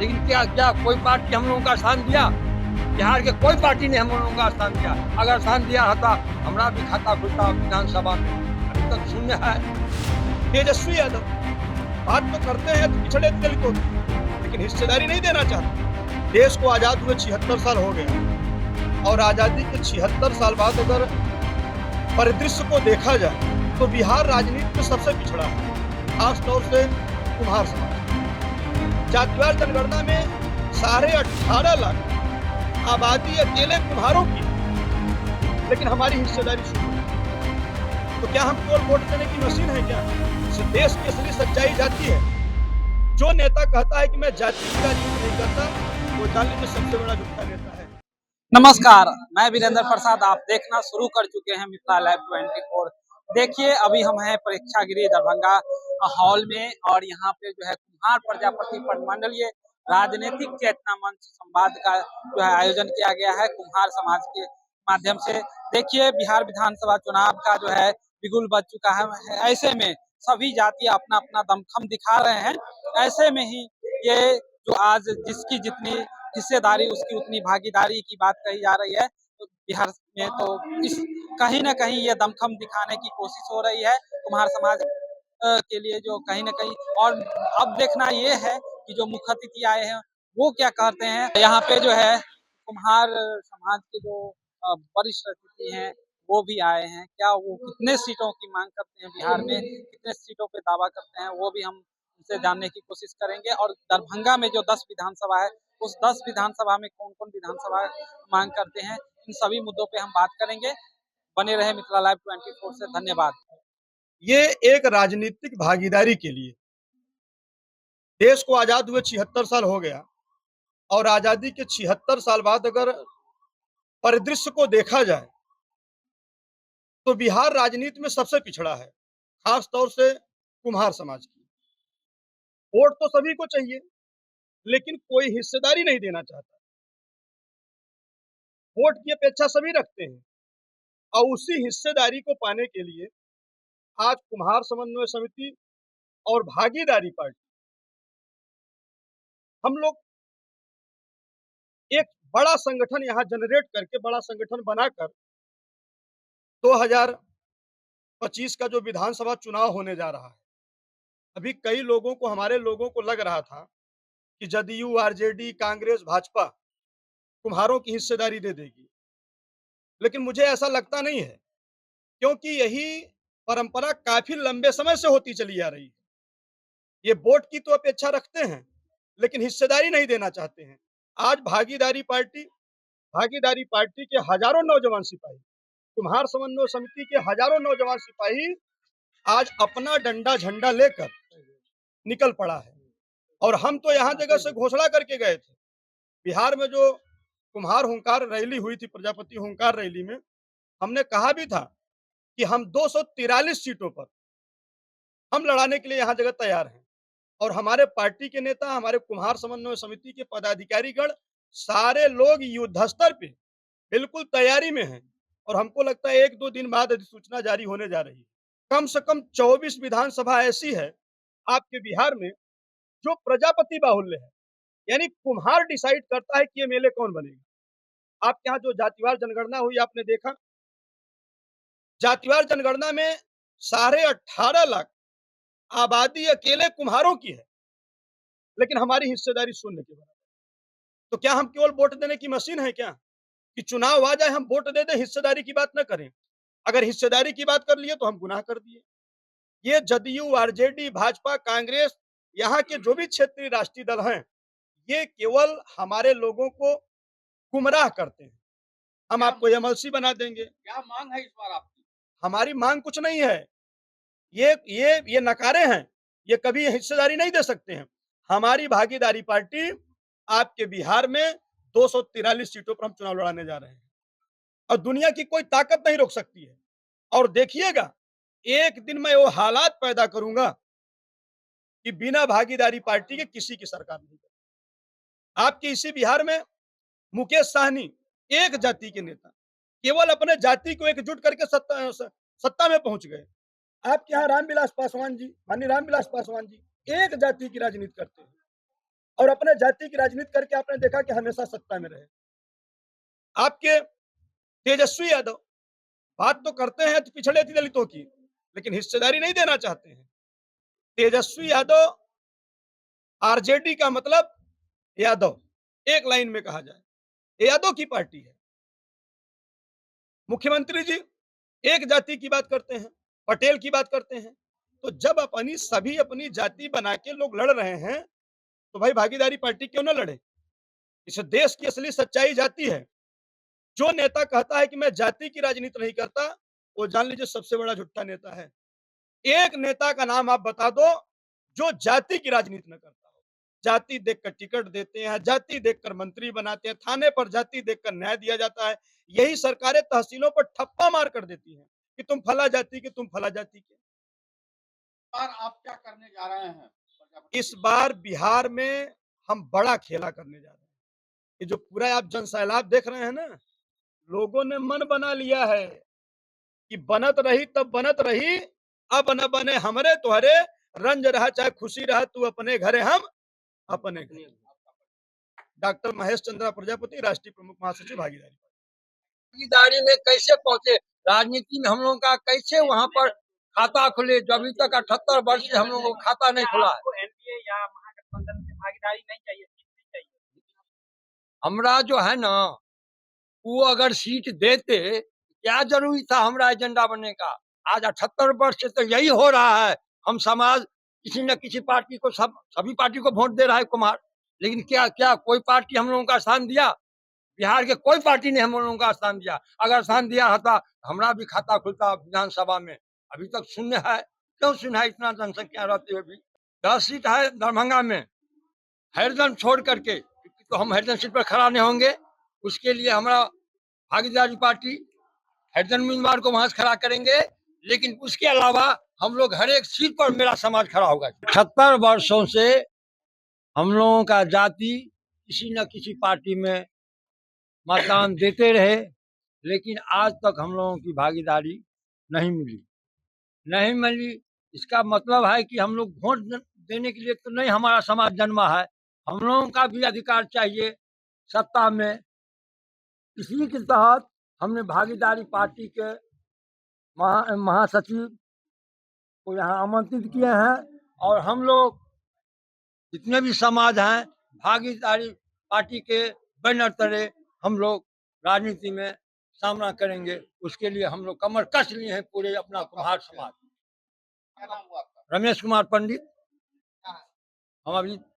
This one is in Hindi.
लेकिन क्या क्या कोई पार्टी हम लोगों का स्थान दिया? बिहार के कोई पार्टी ने हम लोगों का स्थान दिया। अगर स्थान दिया होता हमारा भी खाता खुलता विधानसभा में। अभी तक शून्य है। तेजस्वी यादव बात तो करते हैं पिछड़े दलितों की, लेकिन हिस्सेदारी नहीं देना चाहते। देश को आजाद हुए 76 साल हो गया और आजादी के 76 साल बाद अगर परिदृश्य को देखा जाए तो बिहार राजनीति में सबसे पिछड़ा है, खासतौर से कुम्हार समाज। जातिवार जनगणना में 18.5 लाख आबादी अकेले कुम्हारों की, लेकिन हमारी हिस्सेदारी शून्य है। तो क्या हम केवल वोट देने की मशीन है क्या? इस देश की असली सच्चाई जाती है। जो नेता कहता है कि मैं जाति की राजनीति नहीं करता, वो जाति में सबसे बड़ा झूठा नेता है। नमस्कार, मैं वीरेंद्र प्रसाद। आप देखना शुरू कर चुके हैं मिथिला लाइव 24। देखिए, अभी हम हैं प्रेक्षागृह दरभंगा हॉल में और यहाँ पे जो है कुम्हार प्रजापति मंडलीय राजनीतिक चेतना मंच संवाद का जो है आयोजन किया गया है कुम्हार समाज के माध्यम से। देखिए, बिहार विधानसभा चुनाव का जो है बिगुल बज चुका है। ऐसे में सभी जातियां अपना अपना दमखम दिखा रहे हैं। ऐसे में ही ये जो आज जिसकी जितनी हिस्सेदारी उसकी उतनी भागीदारी की बात कही जा रही है, तो बिहार में तो इस कहीं ना कहीं ये दमखम दिखाने की कोशिश हो रही है कुम्हार समाज के लिए, जो कहीं ना कहीं। और अब देखना ये है कि जो मुख्य अतिथि आए हैं वो क्या कहते हैं। यहाँ पे जो है कुम्हार समाज के जो वरिष्ठ अतिथि हैं वो भी आए हैं। क्या वो कितने सीटों की मांग करते हैं बिहार में, कितने सीटों पे दावा करते हैं, वो भी हम उनसे जानने की कोशिश करेंगे। और दरभंगा में जो 10 विधानसभा है, उस 10 विधानसभा में कौन कौन विधानसभा मांग करते हैं, इन सभी मुद्दों पे हम बात करेंगे। बने रहे मिथिला लाइव 24 से। धन्यवाद। ये एक राजनीतिक भागीदारी के लिए देश को आजाद हुए 76 साल हो गया और आजादी के 76 साल बाद अगर परिदृश्य को देखा जाए तो बिहार राजनीति में सबसे पिछड़ा है, खासतौर से कुम्हार समाज की। वोट तो सभी को चाहिए, लेकिन कोई हिस्सेदारी नहीं देना चाहता। वोट की अपेक्षा सभी रखते हैं और उसी हिस्सेदारी को पाने के लिए आज कुम्हार समन्वय समिति और भागीदारी पार्टी हम लोग एक बड़ा संगठन यहाँ जनरेट करके, बड़ा संगठन बनाकर 2025 का जो विधानसभा चुनाव होने जा रहा है, अभी कई लोगों को, हमारे लोगों को लग रहा था कि जदयू, आरजेडी, कांग्रेस, भाजपा कुम्हारों की हिस्सेदारी दे देगी, लेकिन मुझे ऐसा लगता नहीं है, क्योंकि यही परंपरा काफी लंबे समय से होती चली आ रही है। ये वोट की तो अपेक्षा रखते हैं, लेकिन हिस्सेदारी नहीं देना चाहते हैं। आज भागीदारी पार्टी के हजारों नौजवान सिपाही, कुम्हार समन्वय समिति के हजारों नौजवान सिपाही आज अपना डंडा झंडा लेकर निकल पड़ा है। और हम तो यहाँ जगह से घोषणा करके गए थे। बिहार में जो कुम्हार हुंकार रैली हुई थी, प्रजापति हुंकार रैली में हमने कहा भी था कि हम 243 सीटों पर हम लड़ाने के लिए यहाँ जगह तैयार हैं। और हमारे पार्टी के नेता, हमारे कुम्हार समन्वय समिति के पदाधिकारीगण, सारे लोग युद्ध स्तर पे बिल्कुल तैयारी में हैं। और हमको लगता है 1-2 दिन बाद अधिसूचना जारी होने जा रही है। कम से कम 24 विधानसभा ऐसी है आपके बिहार में जो प्रजापति बाहुल्य है, यानी कुम्हार डिसाइड करता है कि एमएलए कौन बनेगा। आपके यहाँ जो जातिवार जनगणना हुई, आपने देखा, जातिवार जनगणना में 18.5 लाख आबादी अकेले कुम्हारों की है, लेकिन हमारी हिस्सेदारी शून्य के बराबर। तो क्या हम केवल वोट देने की मशीन है क्या, कि चुनाव आ जाए हम वोट दे दें, हिस्सेदारी की बात न करें? अगर हिस्सेदारी की बात कर लिए तो हम गुनाह कर दिए। ये जदयू, आरजेडी, भाजपा, कांग्रेस, यहाँ के जो भी क्षेत्रीय राष्ट्रीय दल हैं, ये केवल हमारे लोगों को गुमराह करते हैं। हम आपको एमएलसी बना देंगे। क्या मांग है इस बार आपकी? हमारी मांग कुछ नहीं है। ये नकारे हैं, ये कभी हिस्सेदारी नहीं दे सकते हैं। हमारी भागीदारी पार्टी आपके बिहार में 243 सीटों पर हम चुनाव लड़ाने जा रहे हैं और दुनिया की कोई ताकत नहीं रोक सकती है। और देखिएगा, एक दिन मैं वो हालात पैदा करूंगा कि बिना भागीदारी पार्टी के किसी की सरकार नहीं बनेगी। आपके इसी बिहार में मुकेश साहनी, एक जाति के नेता, केवल अपने जाति को एकजुट करके सत्ता में पहुंच गए। आपके यहाँ रामविलास पासवान जी, माननीय रामविलास पासवान जी, एक जाति की राजनीति करते हैं और अपने जाति की राजनीति करके आपने देखा कि हमेशा सत्ता में रहे। आपके तेजस्वी यादव बात तो करते हैं तो पिछड़े दलितों की, लेकिन हिस्सेदारी नहीं देना चाहते हैं। तेजस्वी यादव, आरजेडी का मतलब यादव, एक लाइन में कहा जाए, यादव की पार्टी है। मुख्यमंत्री जी एक जाति की बात करते हैं, पटेल की बात करते हैं। तो जब सभी अपनी जाति बना के लोग लड़ रहे हैं, तो भाई भागीदारी पार्टी क्यों ना लड़े? इस देश की असली सच्चाई जाति है। जो नेता कहता है कि मैं जाति की राजनीति नहीं करता, वो जान लीजिए सबसे बड़ा झूठा नेता है। एक नेता का नाम आप बता दो जो जाति की राजनीति न करता हो। जाति देखकर टिकट देते हैं, जाति देखकर मंत्री बनाते हैं, थाने पर जाति देखकर न्याय दिया जाता है। यही सरकारें तहसीलों पर ठप्पा मार कर देती हैं कि तुम फला जाति के, तुम फला जाति के। और आप क्या करने जा रहे हैं? इस बार बिहार में हम बड़ा खेला करने जा रहे हैं। ये जो पूरा आप जन सैलाब देख रहे हैं ना, लोगों ने मन बना लिया है कि बनत रही तब बनत रही, अब न बने हमरे तुहरे, रंज रहा चाहे खुशी रहा, तू अपने घरे हम अपने घरे। डॉक्टर महेश चंद्रा प्रजापति, राष्ट्रीय प्रमुख महासचिव भागीदारी। भागीदारी में कैसे पहुंचे, राजनीति में हम लोगों का कैसे वहां पर खाता खुले, जो अभी तक 78 वर्ष से हम लोगों को खाता नहीं खुला है। एनडीए या महागठबंधन से भागीदारी नहीं चाहिए, सीट नहीं चाहिए। हमरा जो है ना, वो अगर सीट देते, क्या जरूरी था हमरा एजेंडा बनने का? आज 78 वर्ष से तो यही हो रहा है। हम समाज किसी न किसी पार्टी को, सभी पार्टी को वोट दे रहा है कुमार, लेकिन क्या कोई पार्टी हम लोगों का स्थान दिया? बिहार के कोई पार्टी ने हम लोगों का स्थान दिया। अगर स्थान दिया होता, हमरा भी खाता खुलता विधानसभा में। अभी तक शून्य है। क्यों शून्य है? इतना जनसंख्या रहते हुए भी। 10 सीट है दरभंगा में, हरिजन छोड़ करके, तो हम हरिजन सीट पर खड़ा नहीं होंगे। उसके लिए हमारा भागीदारी पार्टी हरिजन उम्मीदवार को वहां से खड़ा करेंगे, लेकिन उसके अलावा हम लोग हर एक सीट पर मेरा समाज खड़ा होगा। 76 वर्षों से हम लोगों का जाति किसी न किसी पार्टी में मतदान देते रहे, लेकिन आज तक हम लोगों की भागीदारी नहीं मिली। इसका मतलब है कि हम लोग वोट देने के लिए तो नहीं हमारा समाज जन्मा है। हम लोगों का भी अधिकार चाहिए सत्ता में। इसी के तहत हमने भागीदारी पार्टी के महासचिव को यहाँ आमंत्रित किए हैं, और हम लोग जितने भी समाज हैं, भागीदारी पार्टी के बैनर तले हम लोग राजनीति में सामना करेंगे। उसके लिए हम लोग कमर कस लिए हैं पूरे अपना कुम्हार समाज। क्या नाम हुआ आपका? रमेश कुमार पंडित। हम अभी